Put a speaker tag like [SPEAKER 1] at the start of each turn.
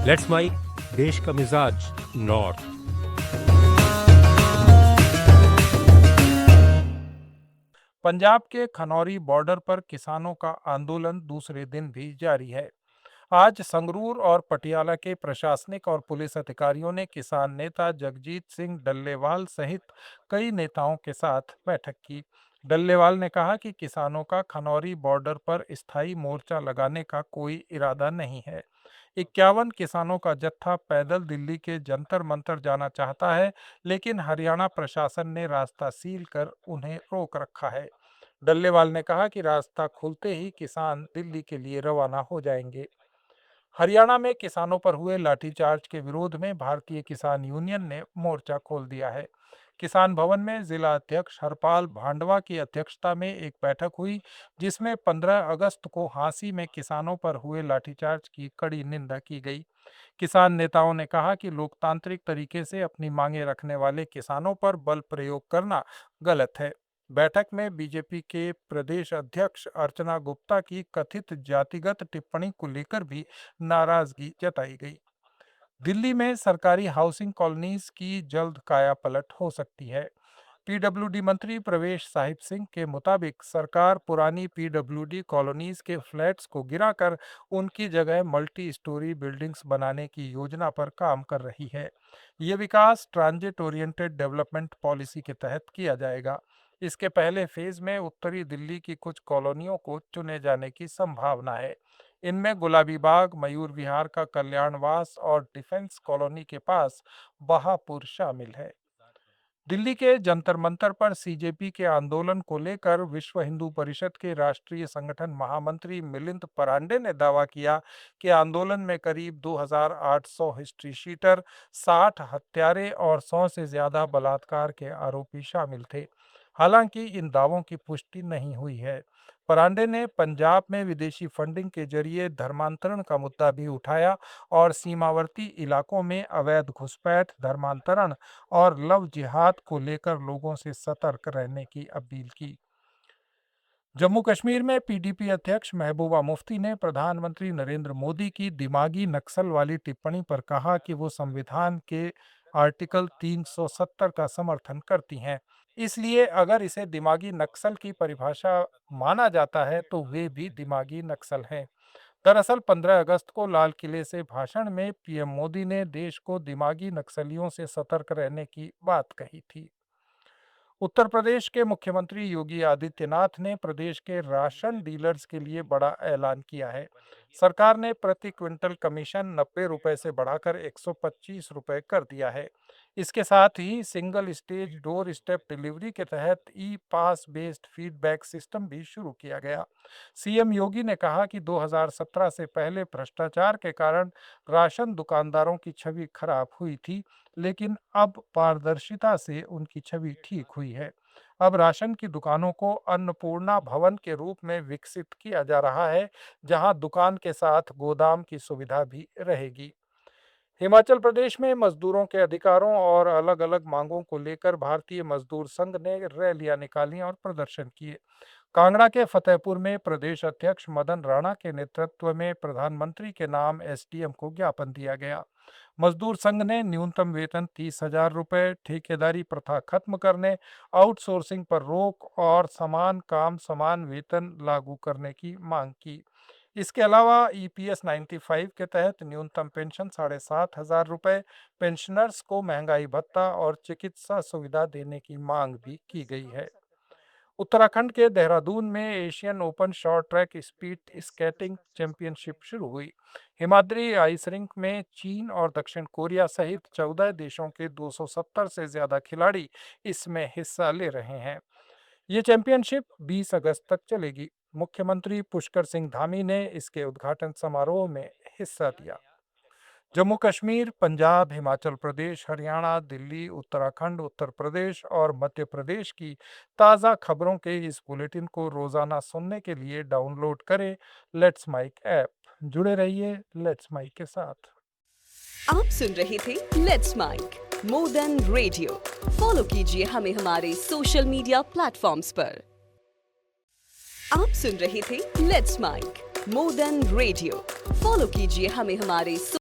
[SPEAKER 1] Let's mic देश का मिजाज नॉर्थ।
[SPEAKER 2] पंजाब के खनौरी बॉर्डर पर किसानों का आंदोलन दूसरे दिन भी जारी है। आज संगरूर और पटियाला के प्रशासनिक और पुलिस अधिकारियों ने किसान नेता जगजीत सिंह डल्लेवाल सहित कई नेताओं के साथ बैठक की। डल्लेवाल ने कहा कि किसानों का खनौरी बॉर्डर पर स्थायी मोर्चा लगाने का कोई इरादा नहीं है। 51 किसानों का जत्था पैदल दिल्ली के जंतर मंतर जाना चाहता है, लेकिन हरियाणा प्रशासन ने रास्ता सील कर उन्हें रोक रखा है। डल्लेवाल ने कहा कि रास्ता खुलते ही किसान दिल्ली के लिए रवाना हो जाएंगे। हरियाणा में किसानों पर हुए लाठीचार्ज के विरोध में भारतीय किसान यूनियन ने मोर्चा खोल दिया है। किसान भवन में जिला अध्यक्ष हरपाल भांडवा की अध्यक्षता में एक बैठक हुई, जिसमें 15 अगस्त को हांसी में किसानों पर हुए लाठीचार्ज की कड़ी निंदा की गई। किसान नेताओं ने कहा कि लोकतांत्रिक तरीके से अपनी मांगे रखने वाले किसानों पर बल प्रयोग करना गलत है। बैठक में बीजेपी के प्रदेश अध्यक्ष अर्चना गुप्ता की कथित जातिगत टिप्पणी को लेकर भी नाराजगी जताई गई। दिल्ली में सरकारी हाउसिंग कॉलोनीज की जल्द कायापलट हो सकती है। पीडब्ल्यूडी मंत्री प्रवेश साहिब सिंह के मुताबिक सरकार पुरानी पीडब्ल्यूडी कॉलोनीज के फ्लैट्स को गिराकर उनकी जगह मल्टी स्टोरी बिल्डिंग्स बनाने की योजना पर काम कर रही है। ये विकास ट्रांजिट ओरिएंटेड डेवलपमेंट पॉलिसी के तहत किया जाएगा। इसके पहले फेज में उत्तरी दिल्ली की कुछ कॉलोनियों को चुने जाने की संभावना है। इनमें गुलाबी बाग, मयूर विहार का कल्याणवास और डिफेंस कॉलोनी के पास बहापुर शामिल है। दिल्ली के जंतर मंतर पर सीजेपी के आंदोलन को लेकर विश्व हिंदू परिषद के राष्ट्रीय संगठन महामंत्री मिलिंद परांडे ने दावा किया कि आंदोलन में करीब 2800 हिस्ट्री शीटर, 60 हत्यारे और 100 से ज्यादा बलात्कार के आरोपी शामिल थे। हालांकि इन दावों की पुष्टि नहीं हुई है। परांडे ने पंजाब में विदेशी फंडिंग के जरिए धर्मांतरण का मुद्दा भी उठाया और सीमावर्ती इलाकों में अवैध घुसपैठ, धर्मांतरण और लव जिहाद को लेकर लोगों से सतर्क रहने की अपील की। जम्मू कश्मीर में पीडीपी अध्यक्ष महबूबा मुफ्ती ने प्रधानमंत्री नरेंद्र मोदी की दिमागी नक्सल वाली टिप्पणी पर कहा कि वो संविधान के आर्टिकल 370 का समर्थन करती हैं। इसलिए अगर इसे दिमागी नक्सल की परिभाषा माना जाता है तो वे भी दिमागी नक्सल हैं। दरअसल 15 अगस्त को लाल किले से भाषण में पीएम मोदी ने देश को दिमागी नक्सलियों से सतर्क रहने की बात कही थी। उत्तर प्रदेश के मुख्यमंत्री योगी आदित्यनाथ ने प्रदेश के राशन डीलर्स के लिए बड़ा ऐलान किया है। सरकार ने प्रति क्विंटल कमीशन 90 रुपए से बढ़ाकर 125 रुपए कर दिया है। इसके साथ ही single stage doorstep delivery के तहत e pass based feedback system भी शुरू किया गया। सीएम योगी ने कहा कि 2017 से पहले भ्रष्टाचार के कारण राशन दुकानदारों की छवि खराब हुई थी, लेकिन अब पारदर्शिता से उनकी छवि ठीक हुई है। अब राशन की दुकानों को अन्नपूर्णा भवन के रूप में विकसित किया जा रहा है, जहां दुकान के साथ गोदाम की सुविधा भी रहेगी। हिमाचल प्रदेश में मजदूरों के अधिकारों और अलग अलग मांगों को लेकर भारतीय मजदूर संघ ने रैलियां निकाली और प्रदर्शन किए। कांगड़ा के फतेहपुर में प्रदेश अध्यक्ष मदन राणा के नेतृत्व में प्रधानमंत्री के नाम एसडीएम को ज्ञापन दिया गया। मजदूर संघ ने न्यूनतम वेतन 30,000 रुपये, ठेकेदारी प्रथा खत्म करने, आउटसोर्सिंग पर रोक और समान काम समान वेतन लागू करने की मांग की। इसके अलावा ईपीएस 95 के तहत न्यूनतम पेंशन 7,500 रुपये, पेंशनर्स को महंगाई भत्ता और चिकित्सा सुविधा देने की मांग भी की गई है। उत्तराखंड के देहरादून में Asian open short track speed skating championship शुरू हुई। हिमाद्री आइस रिंक में चीन और दक्षिण कोरिया सहित 14 देशों के 270 से ज्यादा खिलाड़ी इसमें हिस्सा ले रहे हैं। ये चैंपियनशिप 20 अगस्त तक चलेगी। मुख्यमंत्री पुष्कर सिंह धामी ने इसके उद्घाटन समारोह में हिस्सा लिया। जम्मू कश्मीर, पंजाब, हिमाचल प्रदेश, हरियाणा, दिल्ली, उत्तराखंड, उत्तर प्रदेश और मध्य प्रदेश की ताज़ा खबरों के इस बुलेटिन को रोजाना सुनने के लिए डाउनलोड करें लेट्स माइक ऐप। जुड़े रहिए लेट्स माइक के साथ।
[SPEAKER 3] आप सुन रहे थे let's mike more than radio. Follow कीजिए हमें हमारे सोशल मीडिया प्लेटफॉर्म्स पर। आप सुन रहे थे let's mike more than radio. Follow कीजिए हमें हमारे